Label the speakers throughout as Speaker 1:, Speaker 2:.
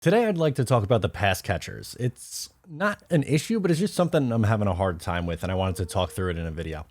Speaker 1: Today, I'd like to talk about the pass catchers. It's not an issue, but it's just something I'm having a hard time with, and I wanted to talk through it in a video.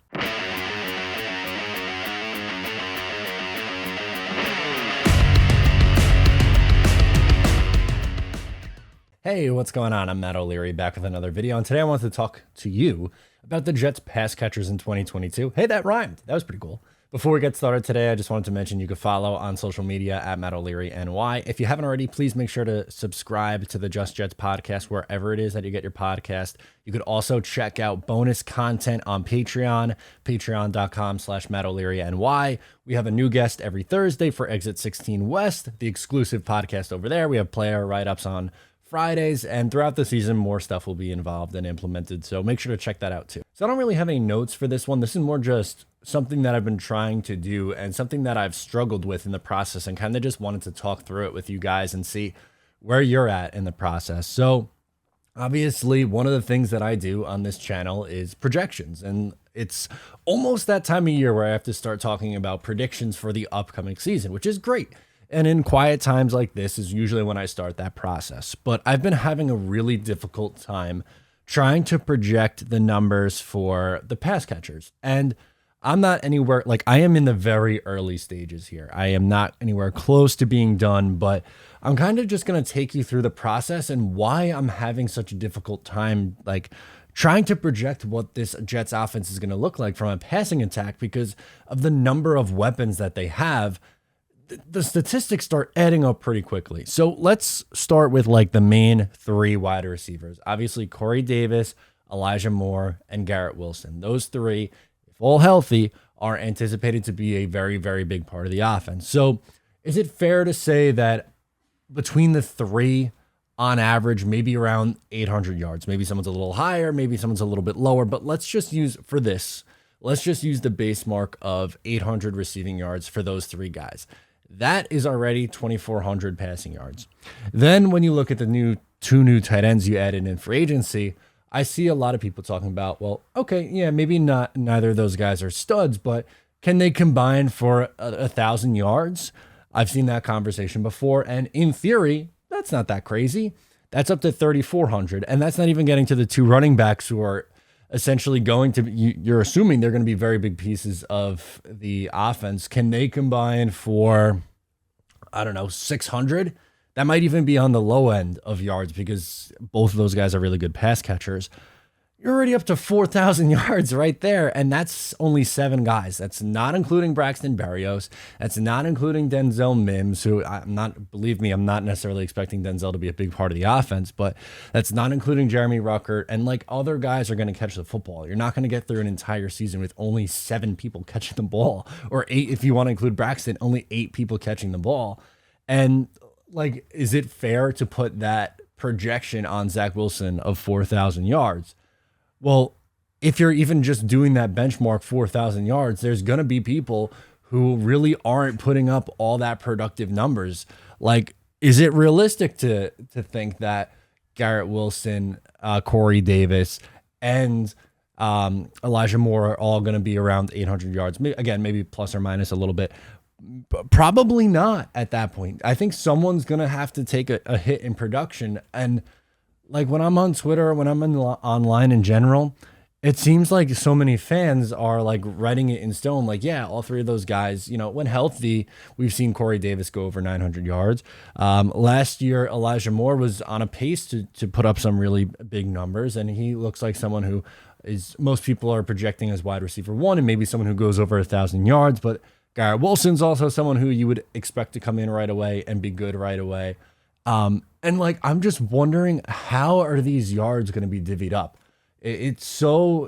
Speaker 1: Hey, what's going on? I'm Matt O'Leary back with another video, and today I wanted to talk to you about the Jets pass catchers in 2022. Hey, that rhymed. That was pretty cool. Before we get started today, I just wanted to mention you can follow on social media at Matt O'Leary NY. If you haven't already, please make sure to subscribe to the Just Jets podcast wherever it is that you get your podcast. You could also check out bonus content on Patreon, patreon.com/Matt O'Leary NY. We have a new guest every Thursday for Exit 16 West, the exclusive podcast over there. We have player write-ups on Fridays, and throughout the season, more stuff will be involved and implemented, so make sure to check that out too. So I don't really have any notes for this one. This is more just something that I've been trying to do and something that I've struggled with in the process, and kind of just wanted to talk through it with you guys and see where you're at in the process. So obviously, one of the things that I do on this channel is projections, and it's almost that time of year where I have to start talking about predictions for the upcoming season, which is great. And in quiet times like this is usually when I start that process. But I've been having a really difficult time trying to project the numbers for the pass catchers. And I'm not anywhere, like I am in the very early stages here. I am not anywhere close to being done, but I'm kind of just going to take you through the process and why I'm having such a difficult time, like trying to project what this Jets offense is going to look like from a passing attack because of the number of weapons that they have. The statistics start adding up pretty quickly. So let's start with like the main three wide receivers. Obviously, Corey Davis, Elijah Moore, and Garrett Wilson. Those three, if all healthy, are anticipated to be a very, very big part of the offense. So is it fair to say that between the three, on average, maybe around 800 yards, maybe someone's a little higher, maybe someone's a little bit lower, but let's just use the base mark of 800 receiving yards for those three guys. That is already 2,400 passing yards. Then when you look at the two new tight ends you added in free agency, I see a lot of people talking about, well, okay, yeah, maybe neither of those guys are studs, but can they combine for 1,000 yards? I've seen that conversation before, and in theory, that's not that crazy. That's up to 3,400, and that's not even getting to the two running backs who are essentially going to, you're assuming they're going to be very big pieces of the offense. Can they combine for, I don't know, 600? That might even be on the low end of yards because both of those guys are really good pass catchers. You're already up to 4,000 yards right there, and that's only 7 guys. That's not including Braxton Berrios. That's not including Denzel Mims, who believe me, I'm not necessarily expecting Denzel to be a big part of the offense, but that's not including Jeremy Ruckert, and like other guys are going to catch the football. You're not going to get through an entire season with only 7 people catching the ball, or 8 if you want to include Braxton, only 8 people catching the ball. And like, is it fair to put that projection on Zach Wilson of 4,000 yards? Well, if you're even just doing that benchmark 4,000 yards, there's going to be people who really aren't putting up all that productive numbers. Like, is it realistic to think that Garrett Wilson, Corey Davis, and Elijah Moore are all going to be around 800 yards? Again, maybe plus or minus a little bit. Probably not at that point. I think someone's going to have to take a hit in production. And like when I'm on Twitter, when I'm online in general, it seems like so many fans are like writing it in stone. Like, yeah, all three of those guys, when healthy, we've seen Corey Davis go over 900 yards. Last year, Elijah Moore was on a pace to put up some really big numbers. And he looks like someone who most people are projecting as wide receiver 1 and maybe someone who goes over 1,000 yards. But Garrett Wilson's also someone who you would expect to come in right away and be good right away. And like, I'm just wondering, how are these yards going to be divvied up? It's so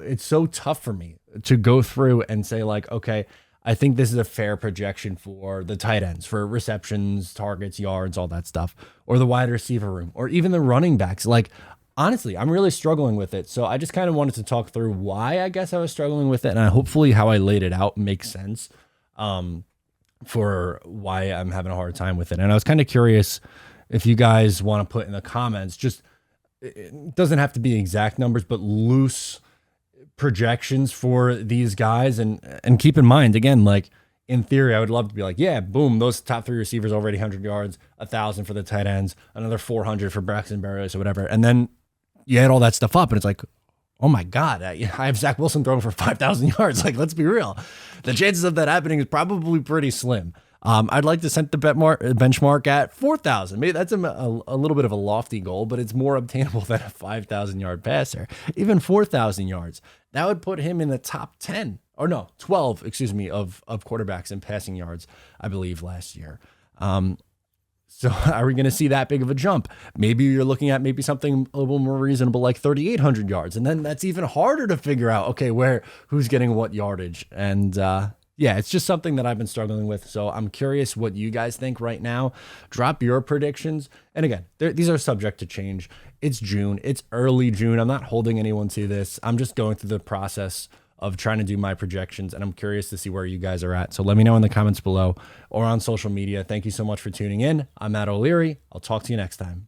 Speaker 1: tough for me to go through and say like, okay, I think this is a fair projection for the tight ends, for receptions, targets, yards, all that stuff, or the wide receiver room, or even the running backs. Like, honestly, I'm really struggling with it. So I just kind of wanted to talk through why I guess I was struggling with it. And hopefully how I laid it out makes sense for why I'm having a hard time with it. And I was kind of curious if you guys want to put in the comments, just, it doesn't have to be exact numbers, but loose projections for these guys. And keep in mind, again, like in theory, I would love to be like, yeah, boom, those top three receivers over 800 yards, 1,000 for the tight ends, another 400 for Braxton Berrios or whatever. And then you add all that stuff up and it's like, oh my God, I have Zach Wilson throwing for 5,000 yards. Like, let's be real. The chances of that happening is probably pretty slim. I'd like to set the benchmark at 4,000. Maybe that's a little bit of a lofty goal, but it's more obtainable than a 5,000 yard passer. Even 4,000 yards, that would put him in the top 10 or no, 12, excuse me, of quarterbacks in passing yards, I believe last year. So are we going to see that big of a jump? Maybe you're looking at maybe something a little more reasonable like 3,800 yards. And then that's even harder to figure out, okay, who's getting what yardage. And yeah, it's just something that I've been struggling with. So I'm curious what you guys think right now. Drop your predictions. And again, these are subject to change. It's June. It's early June. I'm not holding anyone to this. I'm just going through the process of trying to do my projections, and I'm curious to see where you guys are at. So let me know in the comments below or on social media. Thank you so much for tuning in. I'm Matt O'Leary. I'll talk to you next time.